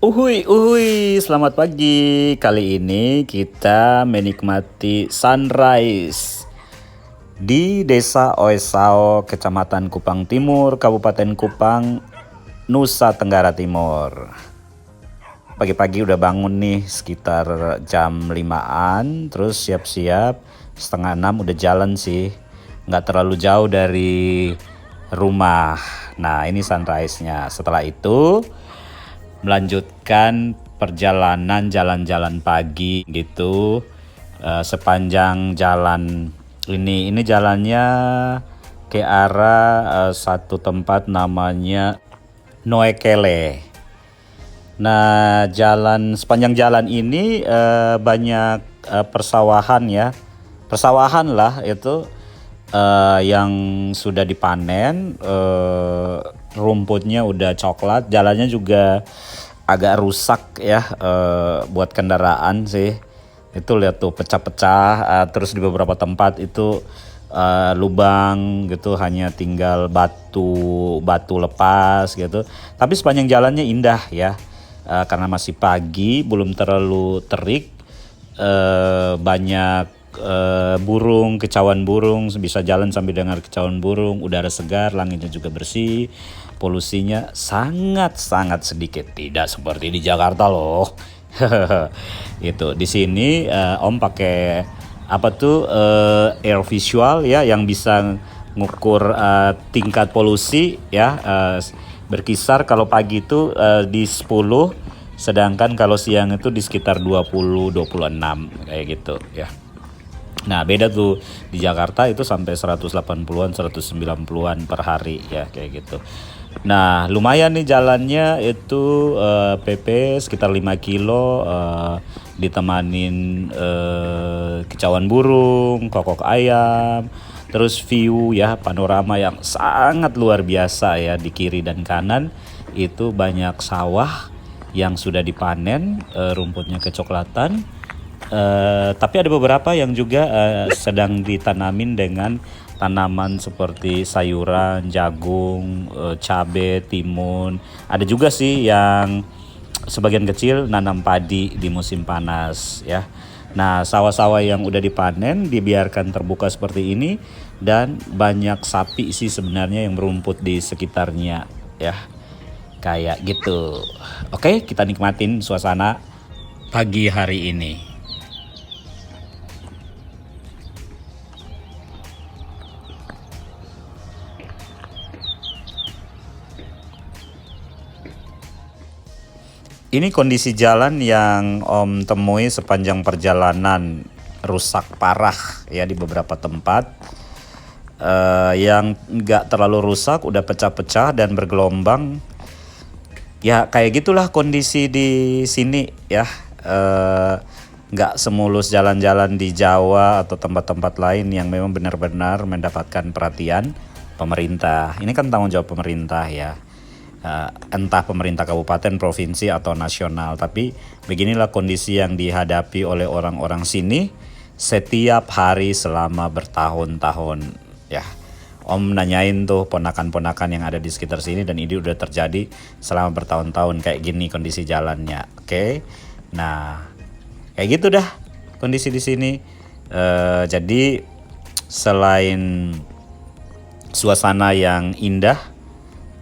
Uhui, selamat pagi. Kali ini kita menikmati sunrise di Desa Oesao, Kecamatan Kupang Timur, Kabupaten Kupang, Nusa Tenggara Timur. Pagi-pagi udah bangun nih sekitar jam 5-an, terus siap-siap, setengah 6 udah jalan sih. Nggak terlalu jauh dari rumah. Nah, ini sunrise-nya. Setelah itu melanjutkan perjalanan jalan-jalan pagi gitu, sepanjang jalan ini jalannya ke arah satu tempat namanya Noekele. Nah, sepanjang jalan ini banyak persawahan ya, persawahan lah itu yang sudah dipanen, rumputnya udah coklat, jalannya juga agak rusak ya, buat kendaraan sih. Itu lihat tuh pecah-pecah, terus di beberapa tempat itu lubang gitu, hanya tinggal batu lepas gitu. Tapi sepanjang jalannya indah ya, karena masih pagi, belum terlalu terik, banyak burung, kicauan burung, bisa jalan sambil dengar kicauan burung, udara segar, langitnya juga bersih, polusinya sangat-sangat sedikit, tidak seperti di Jakarta loh. Itu di sini Om pakai apa tuh, air visual ya, yang bisa ngukur tingkat polusi ya, berkisar kalau pagi itu di 10, sedangkan kalau siang itu di sekitar 20-26 kayak gitu ya. Nah, beda tuh di Jakarta itu sampai 180-an, 190-an per hari ya kayak gitu. Nah, lumayan nih jalannya itu, PP sekitar 5 kilo, ditemanin kicauan burung, kokok ayam, terus view ya, panorama yang sangat luar biasa ya. Di kiri dan kanan itu banyak sawah yang sudah dipanen, rumputnya kecoklatan. Tapi ada beberapa yang juga sedang ditanamin dengan tanaman seperti sayuran, jagung, cabai, timun. Ada juga sih yang sebagian kecil nanam padi di musim panas ya. Nah, sawah-sawah yang udah dipanen dibiarkan terbuka seperti ini, dan banyak sapi sih sebenarnya yang berumput di sekitarnya ya. Kayak gitu. Oke, kita nikmatin suasana pagi hari ini. Ini kondisi jalan yang Om temui sepanjang perjalanan, rusak parah ya di beberapa tempat. Yang nggak terlalu rusak udah pecah-pecah dan bergelombang. Ya kayak gitulah kondisi di sini ya. Nggak semulus jalan-jalan di Jawa atau tempat-tempat lain yang memang benar-benar mendapatkan perhatian pemerintah. Ini kan tanggung jawab pemerintah ya. Entah pemerintah kabupaten, provinsi atau nasional. Tapi beginilah kondisi yang dihadapi oleh orang-orang sini setiap hari selama bertahun-tahun ya. Om nanyain tuh ponakan-ponakan yang ada di sekitar sini, dan ini udah terjadi selama bertahun-tahun kayak gini kondisi jalannya. Oke. Nah, kayak gitu dah kondisi di sini. Jadi selain suasana yang indah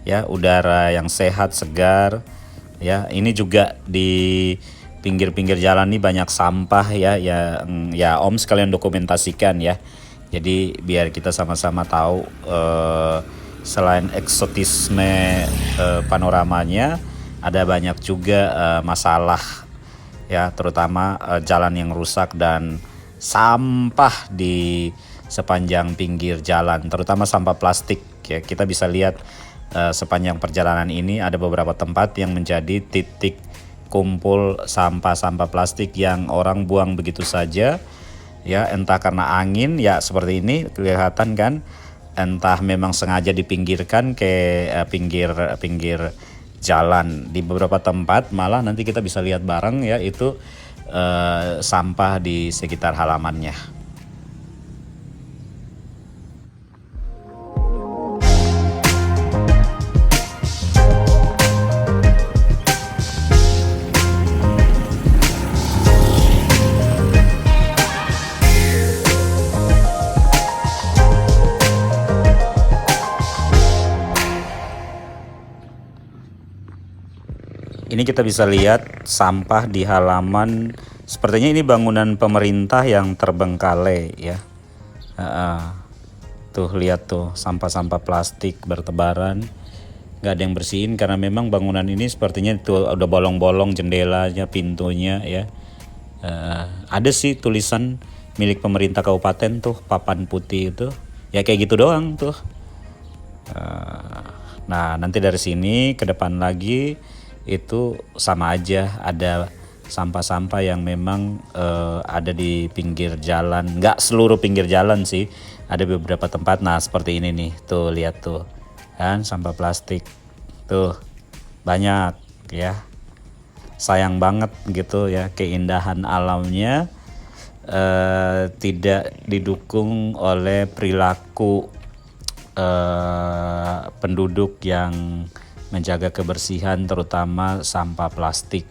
ya, udara yang sehat, segar ya, ini juga di pinggir-pinggir jalan nih banyak sampah ya, ya Om sekalian dokumentasikan ya. Jadi biar kita sama-sama tahu, selain eksotisme panoramanya, ada banyak juga masalah ya, terutama jalan yang rusak dan sampah di sepanjang pinggir jalan, terutama sampah plastik ya. Kita bisa lihat sepanjang perjalanan ini ada beberapa tempat yang menjadi titik kumpul sampah-sampah plastik yang orang buang begitu saja ya, entah karena angin ya seperti ini kelihatan kan, entah memang sengaja dipinggirkan ke pinggir jalan. Di beberapa tempat malah nanti kita bisa lihat bareng ya, itu sampah di sekitar halamannya. Ini kita bisa lihat sampah di halaman. Sepertinya ini bangunan pemerintah yang terbengkalai ya. Tuh lihat tuh sampah-sampah plastik bertebaran. Gak ada yang bersihin karena memang bangunan ini sepertinya tuh udah bolong-bolong jendelanya, pintunya ya. Ada sih tulisan milik pemerintah kabupaten tuh, papan putih itu. Ya kayak gitu doang tuh. Nah nanti dari sini ke depan lagi itu sama aja, ada sampah-sampah yang memang ada di pinggir jalan. Nggak seluruh pinggir jalan sih, ada beberapa tempat. Nah seperti ini nih, tuh lihat tuh kan sampah plastik tuh banyak ya. Sayang banget gitu ya, keindahan alamnya tidak didukung oleh perilaku penduduk yang menjaga kebersihan, terutama sampah plastik.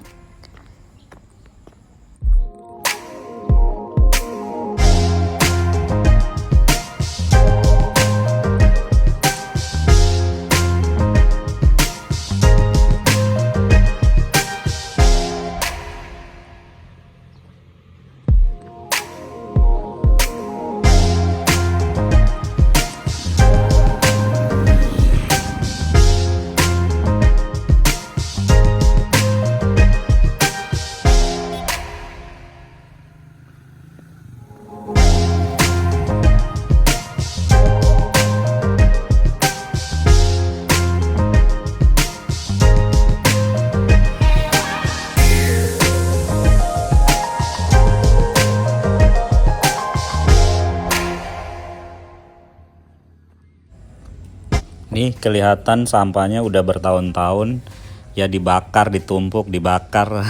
Nih kelihatan sampahnya udah bertahun-tahun ya, dibakar, ditumpuk, dibakar.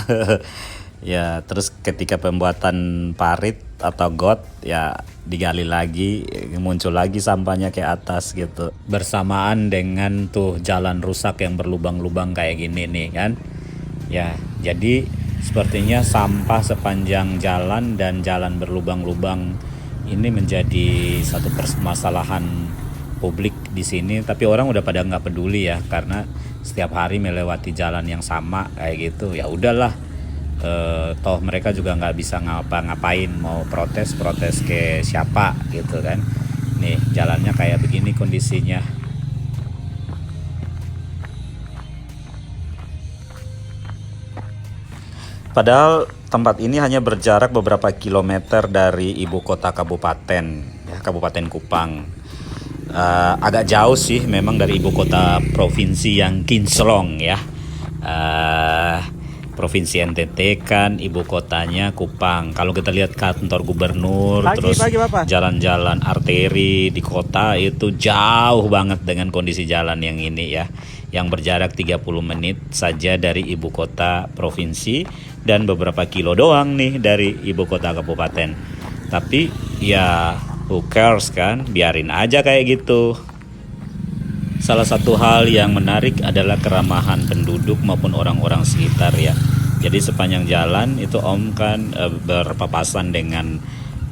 Ya, terus ketika pembuatan parit atau got ya digali lagi, muncul lagi sampahnya ke atas gitu. Bersamaan dengan tuh jalan rusak yang berlubang-lubang kayak gini nih kan. Ya, jadi sepertinya sampah sepanjang jalan dan jalan berlubang-lubang ini menjadi satu permasalahan publik di sini, tapi orang udah pada nggak peduli ya, karena setiap hari melewati jalan yang sama kayak gitu. Ya udahlah, toh mereka juga nggak bisa ngapa-ngapain, mau protes ke siapa gitu kan. Nih jalannya kayak begini kondisinya. Padahal tempat ini hanya berjarak beberapa kilometer dari ibu kota kabupaten, ya, Kabupaten Kupang. Agak jauh sih memang dari ibu kota provinsi yang kinclong ya. Provinsi NTT kan ibu kotanya Kupang. Kalau kita lihat kantor gubernur, terus jalan-jalan arteri di kota itu jauh banget dengan kondisi jalan yang ini ya, yang berjarak 30 menit saja dari ibu kota provinsi dan beberapa kilo doang nih dari ibu kota kabupaten. Tapi ya who cares kan, biarin aja kayak gitu. Salah satu hal yang menarik adalah keramahan penduduk maupun orang-orang sekitar ya. Jadi sepanjang jalan itu Om kan berpapasan dengan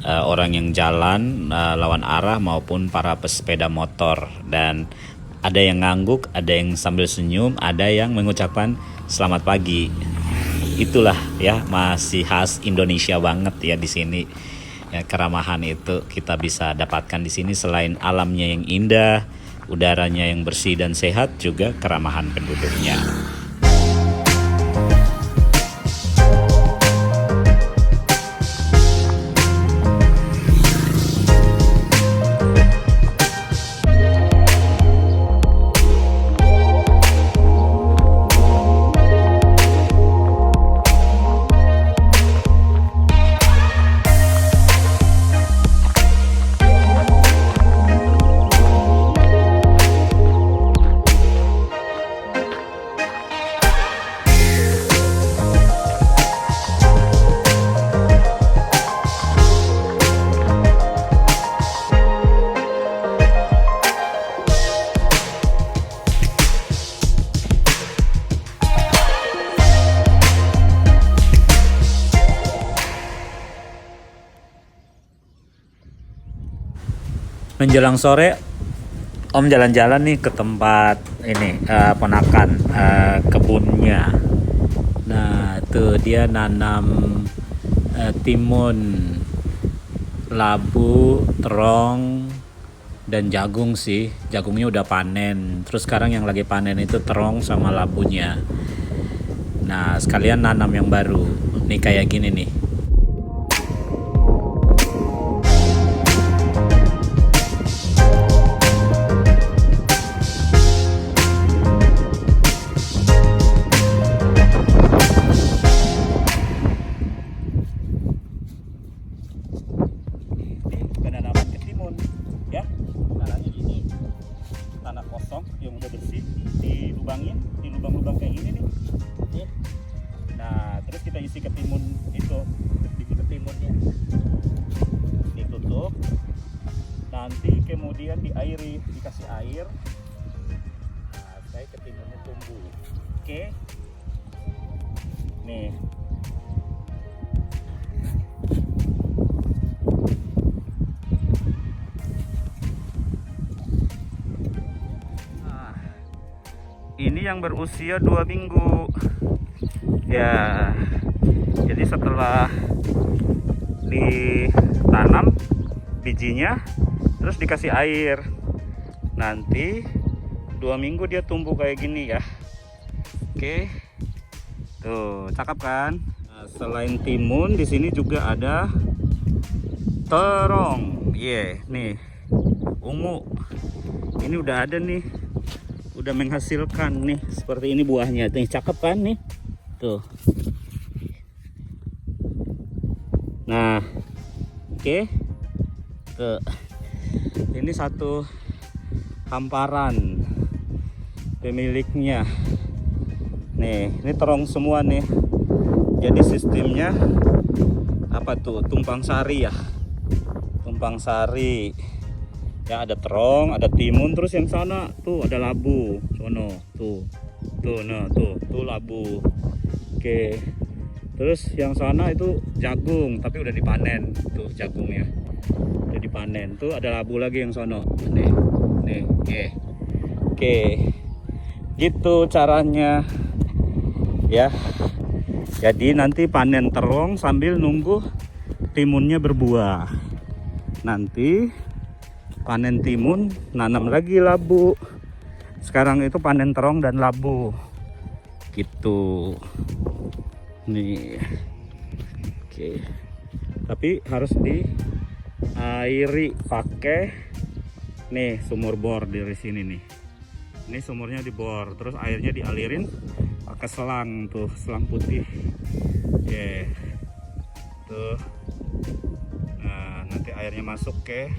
orang yang jalan lawan arah maupun para pesepeda motor. Dan ada yang ngangguk, ada yang sambil senyum, ada yang mengucapkan selamat pagi. Itulah ya, masih khas Indonesia banget ya di sini. Ya, keramahan itu kita bisa dapatkan di sini. Selain alamnya yang indah, udaranya yang bersih dan sehat, juga keramahan penduduknya. Menjelang sore Om jalan-jalan nih ke tempat ini ponakan kebunnya. Tuh dia nanam timun, labu, terong, dan jagung sih. Jagungnya udah panen. Terus sekarang yang lagi panen itu terong sama labunya. Nah sekalian nanam yang baru. Nih kayak gini nih. Penanaman ketimun ya, caranya gini, tanah kosong yang udah bersih dilubangin, di lubang-lubang kayak gini nih. Nah terus kita isi ketimun itu, isi ketimunnya ditutup, nanti kemudian diairi, dikasih air, nah supaya ketimunnya tumbuh. Oke nih. Ini yang berusia 2 minggu ya, jadi setelah ditanam bijinya terus dikasih air, nanti 2 minggu dia tumbuh kayak gini ya. Oke tuh cakep kan. Nah, selain timun di sini juga ada terong. Nih ungu ini udah ada nih, udah menghasilkan nih seperti ini buahnya. Nih cakep kan nih tuh. Nah oke tuh, ini satu hamparan pemiliknya nih. Ini terong semua nih, jadi sistemnya apa tuh, tumpang sari ya, tumpang sari ya. Ada terong, ada timun, terus yang sana tuh ada labu, sono tuh, nah tuh labu. Oke, terus yang sana itu jagung tapi udah dipanen, tuh jagungnya udah dipanen. Tuh ada labu lagi yang sono nih. Oke gitu caranya ya. Jadi nanti panen terong sambil nunggu timunnya berbuah. Nanti panen timun, nanam lagi labu. Sekarang itu panen terong dan labu gitu nih. Oke, tapi harus diairi pakai nih sumur bor dari sini nih. Ini sumurnya dibor, terus airnya dialirin pakai selang tuh, selang putih. Tuh. Nah nanti airnya masuk ke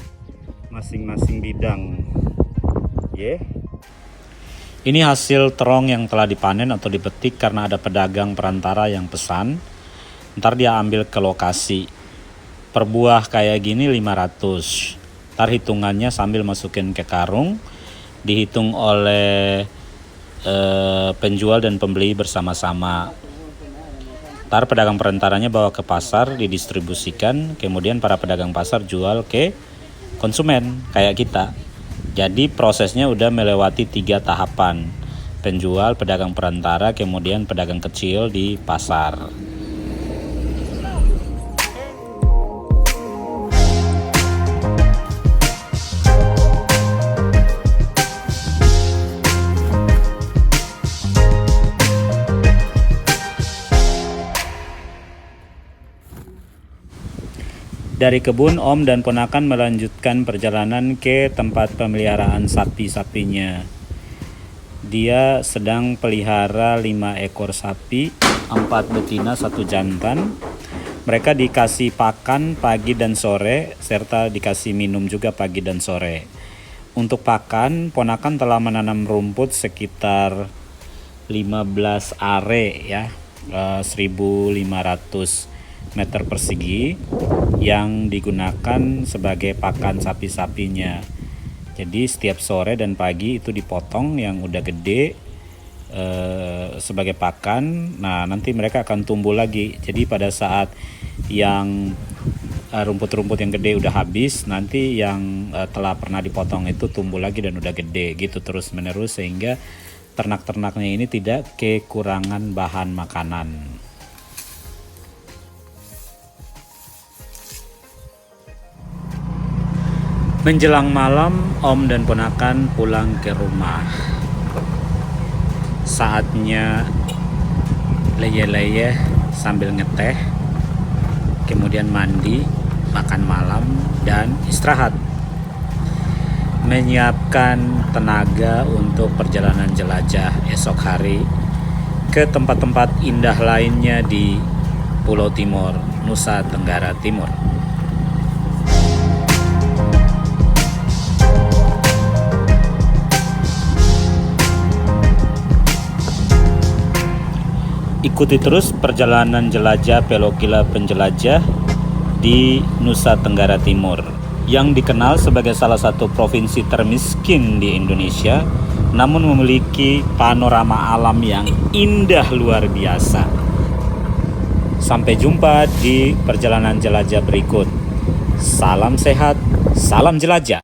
masing-masing bidang. Ini hasil terong yang telah dipanen atau dipetik karena ada pedagang perantara yang pesan. Ntar dia ambil ke lokasi. Per buah kayak gini 500. Ntar hitungannya sambil masukin ke karung, dihitung oleh penjual dan pembeli bersama-sama. Ntar pedagang perantaranya bawa ke pasar, didistribusikan, kemudian para pedagang pasar jual ke konsumen kayak kita. Jadi prosesnya udah melewati 3 tahapan: penjual, pedagang perantara, kemudian pedagang kecil di pasar. Dari kebun, Om dan ponakan melanjutkan perjalanan ke tempat pemeliharaan sapi-sapinya. Dia sedang pelihara 5 ekor sapi, 4 betina, 1 jantan. Mereka dikasih pakan pagi dan sore, serta dikasih minum juga pagi dan sore. Untuk pakan, ponakan telah menanam rumput sekitar 15 are ya, 1.500 meter persegi yang digunakan sebagai pakan sapi-sapinya. Jadi setiap sore dan pagi itu dipotong yang udah gede sebagai pakan. Nah nanti mereka akan tumbuh lagi. Jadi pada saat yang rumput-rumput yang gede udah habis, nanti yang telah pernah dipotong itu tumbuh lagi dan udah gede gitu terus menerus, sehingga ternak-ternaknya ini tidak kekurangan bahan makanan. Menjelang malam, Om dan ponakan pulang ke rumah. Saatnya leyeh-leyeh sambil ngeteh, kemudian mandi, makan malam, dan istirahat. Menyiapkan tenaga untuk perjalanan jelajah esok hari ke tempat-tempat indah lainnya di Pulau Timor, Nusa Tenggara Timur. Ikuti terus perjalanan jelajah Pelokila Penjelajah di Nusa Tenggara Timur, yang dikenal sebagai salah satu provinsi termiskin di Indonesia, namun memiliki panorama alam yang indah luar biasa. Sampai jumpa di perjalanan jelajah berikut. Salam sehat, salam jelajah.